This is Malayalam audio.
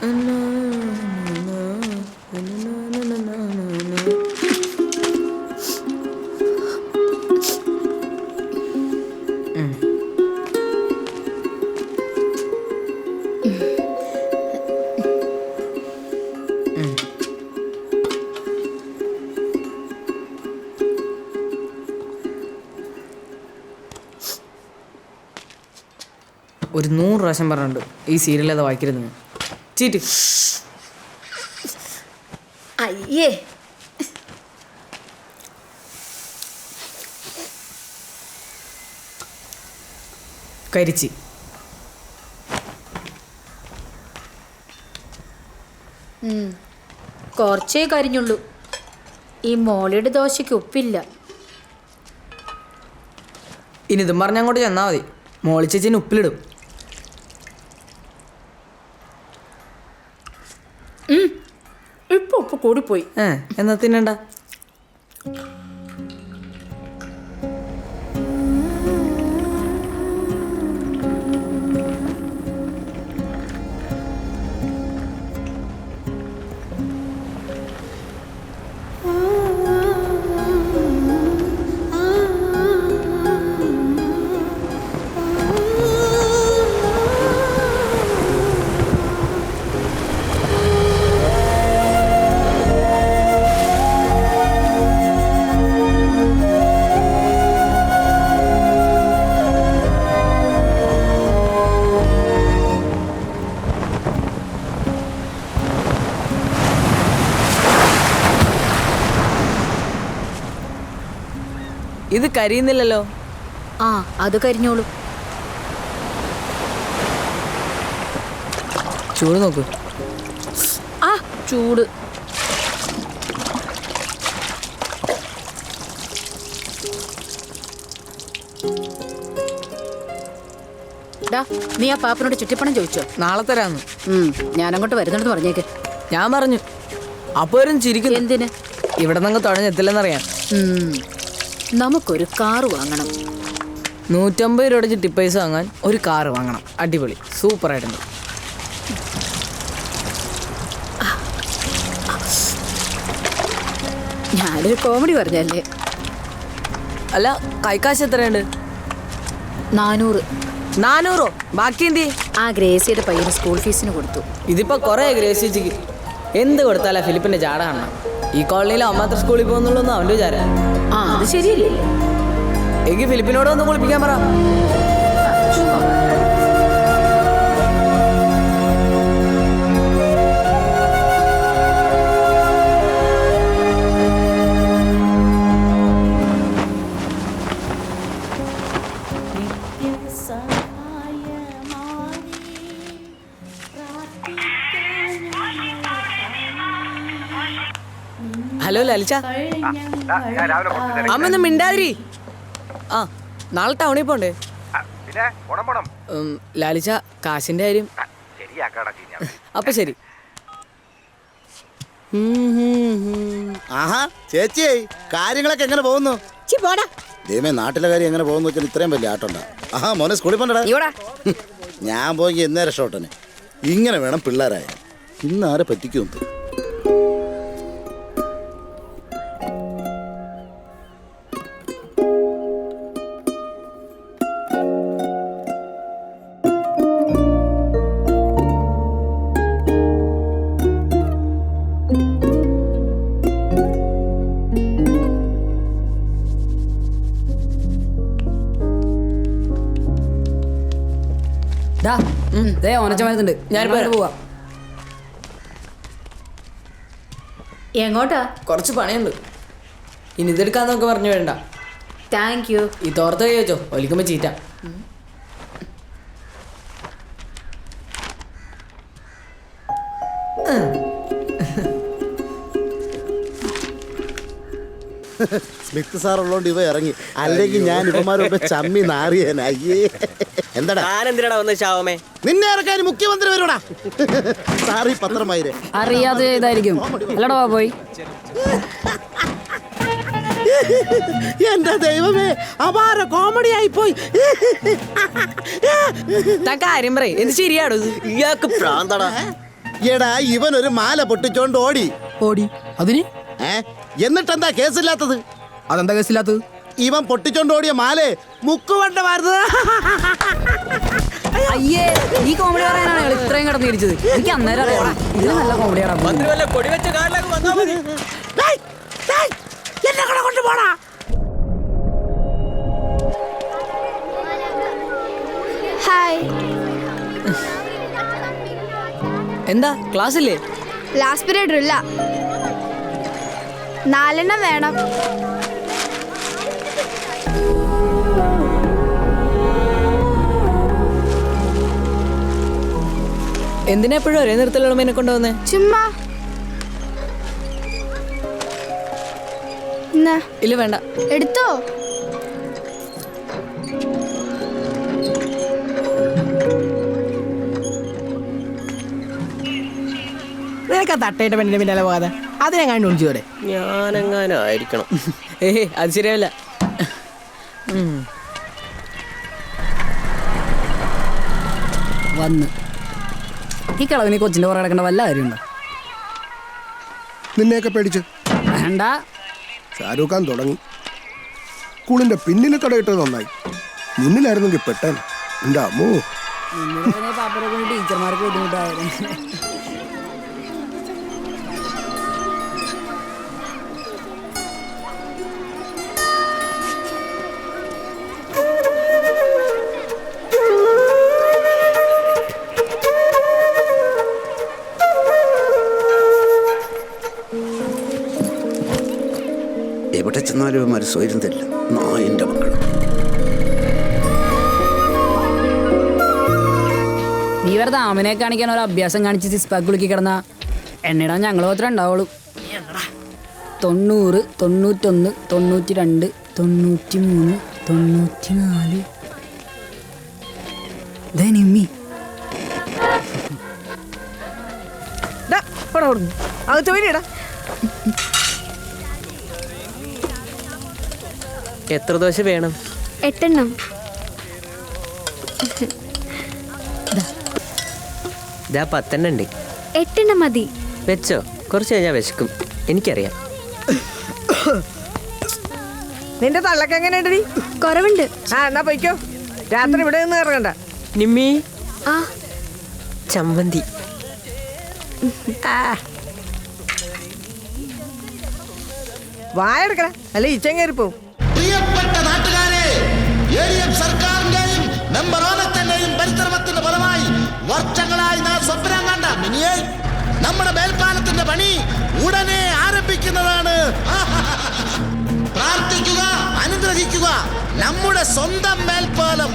ഒരു 100 പ്രാവശ്യം പറഞ്ഞിട്ടുണ്ട് ഈ സീരിയൽ അത് വായിക്കരുത്. ചീറ്റ്. അയ്യേ, കരിച്ചി. കുറച്ചേ കരിഞ്ഞുള്ളൂ. ഈ മോളിയുടെ ദോശയ്ക്ക് ഉപ്പില്ല. ഇനി ഇതും പറഞ്ഞ അങ്ങോട്ട് ചെന്നാൽ മതി. മോളി ചേച്ചിന് ഉപ്പിലിടും. ഇപ്പൊ ഉപ്പ് കൂടിപ്പോയി. എന്നാ തിന്നണ്ട. ഇത് കരിയുന്നില്ലല്ലോ. അത് കരിഞ്ഞോളൂ. ചൂട് നോക്കൂ. ചൂട്. നീ ആ പാപ്പനോട് ചുറ്റിപ്പണം ചോദിച്ചോ? നാളെ തരാന്ന്. ഞാനങ്ങോട്ട് വരുന്നുണ്ടെന്ന് പറഞ്ഞേക്ക്. ഞാൻ പറഞ്ഞു. അപ്പൊ വരും ചിരിക്കുന്നു. എന്തിന്? ഇവിടെ നിന്ന് തുഴഞ്ഞെത്തില്ലെന്നറിയാം. നമുക്കൊരു കാറ് വാങ്ങണം. 150 രൂപയുടെ ചിട്ടി പൈസ വാങ്ങാൻ ഒരു കാറ് വാങ്ങണം. അടിപൊളി, സൂപ്പറായിട്ടുണ്ട്. ഞാനൊരു കോമഡി പറഞ്ഞല്ലേ. അല്ല, കൈക്കാശ് എത്രയുണ്ട്? 400. 400? ബാക്കി എന്തി? ആ ഗ്രേസിയുടെ പയ്യന് സ്കൂൾ ഫീസിന് കൊടുത്തു. ഇതിപ്പോ കൊറേ ഗ്രേസിക്ക് എന്ത് കൊടുത്താലാ ഫിലിപ്പിന്റെ ജാട കാണണം. ഈ കോളനിയിൽ അമ്മാത്ര സ്കൂളിൽ പോകുന്നുള്ളൂ അവന്റെ വിചാരം. അത് ശരിയല്ലേ? എങ്കിൽ ഫിലിപ്പിനോട് ഒന്ന് കുളിപ്പിക്കാൻ പറ. ഹലോ ലലിച്ച, അമ്മൊന്നും മിണ്ടാതിരി. നാളെ ടൗണിൽ പോണ്ടേ? ലാലിച്ച, കാശിന്റെ കാര്യം. അപ്പൊ ശരി. ആഹാ ചേച്ചിയായി, കാര്യങ്ങളൊക്കെ എങ്ങനെ പോകുന്നു? ദൈവമേ, നാട്ടിലെ കാര്യം എങ്ങനെ പോകുന്നു വെച്ചാൽ ഇത്രയും വലിയ ആട്ടമുണ്ടാ. ആഹാ മോനെ സ്കൂളിൽ പോണ്ടടാ. ഞാൻ പോയി എന്നേ രക്ഷോട്ടനെ. ഇങ്ങനെ വേണം പിള്ളേരായ. ഇന്ന് ആരെ പറ്റിക്കും? ഓനച്ചമരുന്നുണ്ട്. ഞാനിപ്പോ പോവാ. എങ്ങോട്ടാ? കുറച്ച് പണിയുണ്ട്. ഇനി ഇതെടുക്കാന്നൊക്കെ പറഞ്ഞു വേണ്ട. Thank you. ഈ തോർത്ത് കൈ വെച്ചോ, ഒലിക്കുമ്പോ ചീറ്റ. സ്മിത്ത് സാർ ഉള്ളോണ്ട് ഇവ ഇറങ്ങി, അല്ലെങ്കിൽ ഞാൻ ഇവന്മാരൊക്കെ ചമ്മി നാറിയേനെ. അയ്യേ, എന്താടാ എന്തിനാ വന്ന് ശാവമേ? നിന്നെ ഇറക്കാൻ മുഖ്യമന്ത്രി വരുവാടാ. സാറി പത്രമായിരേ അറിയാതെ ഇതായിരിക്കും. അല്ലടാ പോയി. എന്റെ ദൈവമേ, അപാര കോമഡി ആയി പോയി. കാര്യം പറയേ, എന്ത് ശരിയാടോ ഇത്? ഇയാൾക്ക് പ്രാന്തടാ. എടാ ഇവൻ ഒരു മാല പൊട്ടിച്ചോണ്ട് ഓടി. അതിന് എന്നിട്ടെന്താ കേസില്ലാത്തത്? അതെന്താ കേസില്ലാത്തത്? ഇവൻ പൊട്ടിച്ചോണ്ട് ഓടിയ മാലേ മുക്കുവണ്ടമായിരുന്നു. അയ്യേ, ഈ കോമഡി പറയാനാണ് അയാൾ ഇത്രയും കിടന്നിരിച്ചത്. എനിക്ക് അന്നേരം അറിയാം ഇതിന് നല്ല കോമഡിയാണ്. ഹായ്. എന്താ ക്ലാസ്സില്ലേ? ലാസ്റ്റ് പീരീഡ് ഇല്ല, 4 വേണം. എന്തിനാ എപ്പോഴും ഒരേ നിർത്തലുള്ള മീനെ കൊണ്ടുവന്നേ? ചുമ്മാ. ഇല്ല വേണ്ട, എടുത്തോ. നിനക്ക് ആ തട്ടയിട്ട പെണ്ണിന്റെ പിന്നാലെ പോകാതെ അതിനെങ്ങാണ്ട് ഒളിച്ചോടെ. ഞാനെങ്ങാനായിരിക്കണം. അത് ശരിയല്ല. വന്ന് ഈ കളവിന് കൊച്ചിന്റെ പുറകെ കിടക്കേണ്ട വല്ല കാര്യമുണ്ടോ? നിന്നെയൊക്കെ പേടിച്ച് വേണ്ട. ഷാരൂഖ് ഖാൻ തുടങ്ങി. സ്കൂളിന്റെ പിന്നിൽ കടയിട്ടത് നന്നായി, മുന്നിലായിരുന്നെങ്കിൽ പെട്ടേനെ. എൻ്റെ അമ്മോ, ടീച്ചർമാർക്ക് ബുദ്ധിമുട്ടായിരുന്നു. എവിടെ ചെന്നാലും ഇവന്മാർ സ്വയം തരില്ല. നായിൻ്റെ മക്കൾ. നീ വെറുതെ ആമനെ കാണിക്കാൻ ഒരു അഭ്യാസം കാണിച്ച് സിസ്പാക്ക് കുളുക്കി കിടന്ന എണ്ണിടാൻ ഞങ്ങൾ മാത്രമേ ഉണ്ടാവുള്ളൂ. 90, 91, 92, 93, 94. നിമ്മി അകത്ത് പോയിടാ. എത്ര ദോശ വേണം? 8. ഇതാ 10 ഉണ്ട്. 8 മതി. വെച്ചോ, കുറച്ച് കഴിഞ്ഞാൽ വിശക്കും, എനിക്കറിയാം. നിന്റെ തള്ളക്ക് എങ്ങനെയുണ്ട്? നീ കുറവുണ്ട്. എന്നാ പോയിക്കോ, രാത്രി ഇവിടെ നിന്ന് ഇറങ്ങണ്ട. നിമ്മി ആ ചമ്മന്തി. വായെടുക്കണ അല്ല ഈച്ചങ്ങേറിപ്പോവും. പ്രിയപ്പെട്ട നാട്ടുകാരെ, LDF സർക്കാരിന്റെയും മെമ്പർ ഓണത്തിന്റെയും പരിശ്രമത്തിന്റെ ഫലമായി വർഷങ്ങളായി നാം സ്വപ്നം കണ്ട മിനിയെ നമ്മുടെ മേൽപ്പാലത്തിന്റെ പണി ഉടനെ ആരംഭിക്കുന്നതാണ്. പ്രാർത്ഥിക്കുക, അനുഗ്രഹിക്കുക. നമ്മുടെ സ്വന്തം മേൽപ്പാലം